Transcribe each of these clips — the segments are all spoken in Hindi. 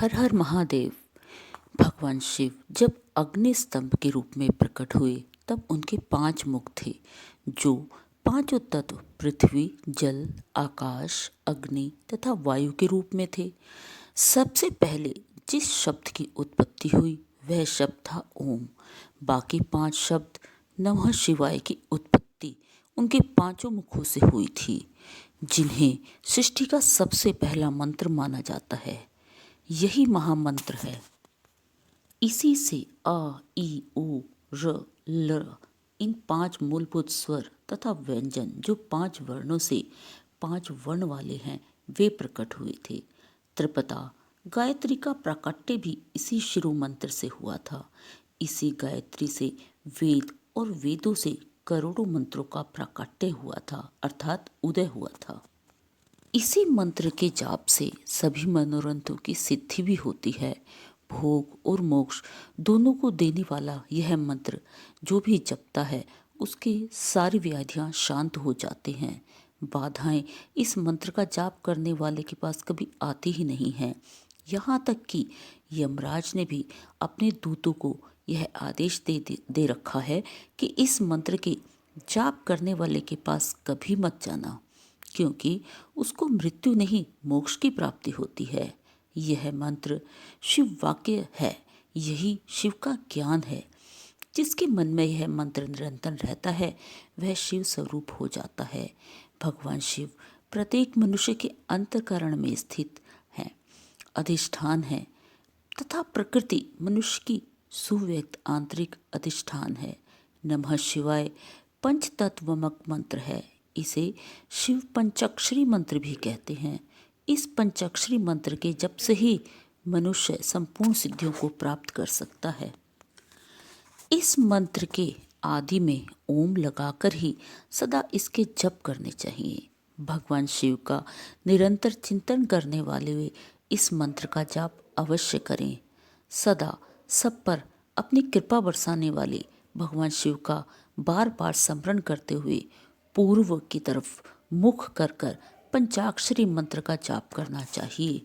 हर हर महादेव। भगवान शिव जब अग्नि स्तंभ के रूप में प्रकट हुए तब उनके 5 मुख थे, जो पांचों तत्व पृथ्वी, जल, आकाश, अग्नि तथा वायु के रूप में थे। सबसे पहले जिस शब्द की उत्पत्ति हुई वह शब्द था ओम। बाकी 5 शब्द नमः शिवाय की उत्पत्ति उनके 5 मुखों से हुई थी, जिन्हें सृष्टि का सबसे पहला मंत्र माना जाता है। यही महामंत्र है। इसी से अ, ई, उ, र, ल इन 5 मूलभूत स्वर तथा व्यंजन जो 5 वर्णों से 5 वर्ण वाले हैं वे प्रकट हुए थे। त्रिपदा गायत्री का प्राकट्य भी इसी शिरो मंत्र से हुआ था। इसी गायत्री से वेद और वेदों से करोड़ों मंत्रों का प्राकट्य हुआ था, अर्थात उदय हुआ था। इसी मंत्र के जाप से सभी मनोरथों की सिद्धि भी होती है। भोग और मोक्ष दोनों को देने वाला यह मंत्र जो भी जपता है उसकी सारी व्याधियां शांत हो जाते हैं। बाधाएं इस मंत्र का जाप करने वाले के पास कभी आती ही नहीं हैं। यहाँ तक कि यमराज ने भी अपने दूतों को यह आदेश दे रखा है कि इस मंत्र के जाप करने वाले के पास कभी मत जाना, क्योंकि उसको मृत्यु नहीं मोक्ष की प्राप्ति होती है। यह मंत्र शिव वाक्य है, यही शिव का ज्ञान है। जिसके मन में यह मंत्र निरंतर रहता है वह शिव स्वरूप हो जाता है। भगवान शिव प्रत्येक मनुष्य के अंतःकरण में स्थित है, अधिष्ठान है तथा प्रकृति मनुष्य की सुव्यक्त आंतरिक अधिष्ठान है। नमः शिवाय पंचतत्वमक मंत्र है। इसे शिव पंचाक्षरी मंत्र भी कहते हैं। इस पंचाक्षरी मंत्र के जप से ही मनुष्य संपूर्ण सिद्धियों को प्राप्त कर सकता है। इस मंत्र के आदि में ओम लगाकर ही सदा इसके जप करने चाहिए। भगवान शिव का निरंतर चिंतन करने वाले वे इस मंत्र का जाप अवश्य करें। सदा सब पर अपनी कृपा बरसाने वाले भगवान शिव का बार बार स्मरण करते हुए पूर्व की तरफ मुख कर पंचाक्षरी मंत्र का जाप करना चाहिए।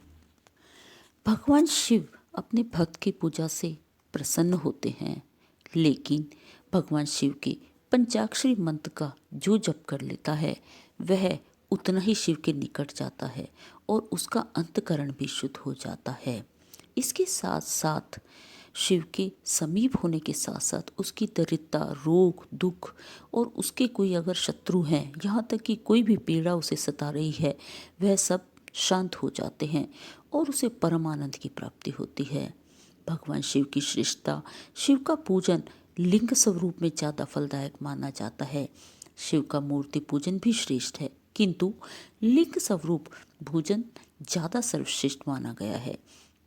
भगवान शिव अपने भक्त की पूजा से प्रसन्न होते हैं, लेकिन भगवान शिव के पंचाक्षरी मंत्र का जो जप कर लेता है वह उतना ही शिव के निकट जाता है और उसका अंतकरण भी शुद्ध हो जाता है। इसके साथ साथ शिव के समीप होने के साथ साथ उसकी दरिद्रता, रोग, दुख और उसके कोई अगर शत्रु हैं, यहाँ तक कि कोई भी पीड़ा उसे सता रही है, वह सब शांत हो जाते हैं और उसे परम आनंद की प्राप्ति होती है। भगवान शिव की श्रेष्ठता, शिव का पूजन लिंग स्वरूप में ज़्यादा फलदायक माना जाता है। शिव का मूर्ति पूजन भी श्रेष्ठ है, किंतु लिंग स्वरूप पूजन ज़्यादा सर्वश्रेष्ठ माना गया है।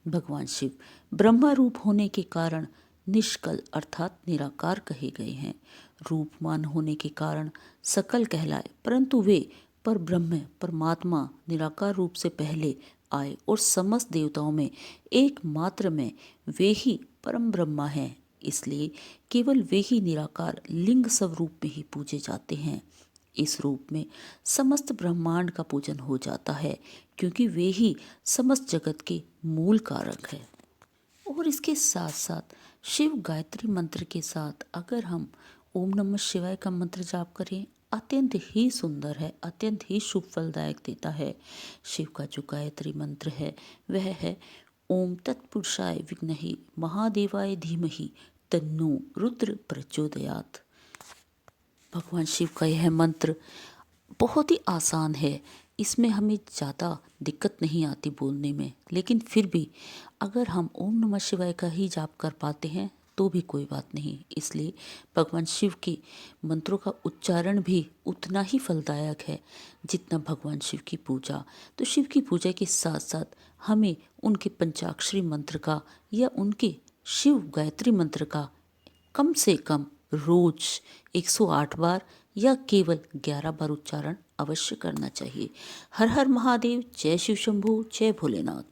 भगवान शिव ब्रह्मा रूप होने के कारण निष्कल अर्थात निराकार कहे गए हैं। रूपमान होने के कारण सकल कहलाए, परंतु वे पर ब्रह्म परमात्मा निराकार रूप से पहले आए और समस्त देवताओं में एकमात्र में वे ही परम ब्रह्मा हैं। इसलिए केवल वे ही निराकार लिंग स्वरूप में ही पूजे जाते हैं। इस रूप में समस्त ब्रह्मांड का पूजन हो जाता है, क्योंकि वे ही समस्त जगत के मूल कारक है। और इसके साथ साथ शिव गायत्री मंत्र के साथ अगर हम ओम नमः शिवाय का मंत्र जाप करें, अत्यंत ही सुंदर है, अत्यंत ही शुभ फलदायक देता है। शिव का जो गायत्री मंत्र है वह है ओम तत्पुरुषाय विद्महे महादेवाय धीमहि तन्नो रुद्र प्रचोदयात्। भगवान शिव का यह मंत्र बहुत ही आसान है, इसमें हमें ज़्यादा दिक्कत नहीं आती बोलने में, लेकिन फिर भी अगर हम ओम नमः शिवाय का ही जाप कर पाते हैं तो भी कोई बात नहीं। इसलिए भगवान शिव के मंत्रों का उच्चारण भी उतना ही फलदायक है जितना भगवान शिव की पूजा। तो शिव की पूजा के साथ साथ हमें उनके पंचाक्षरी मंत्र का या उनके शिव गायत्री मंत्र का कम से कम रोज 108 बार या केवल 11 बार उच्चारण अवश्य करना चाहिए। हर हर महादेव। जय शिव शंभू। जय भोलेनाथ।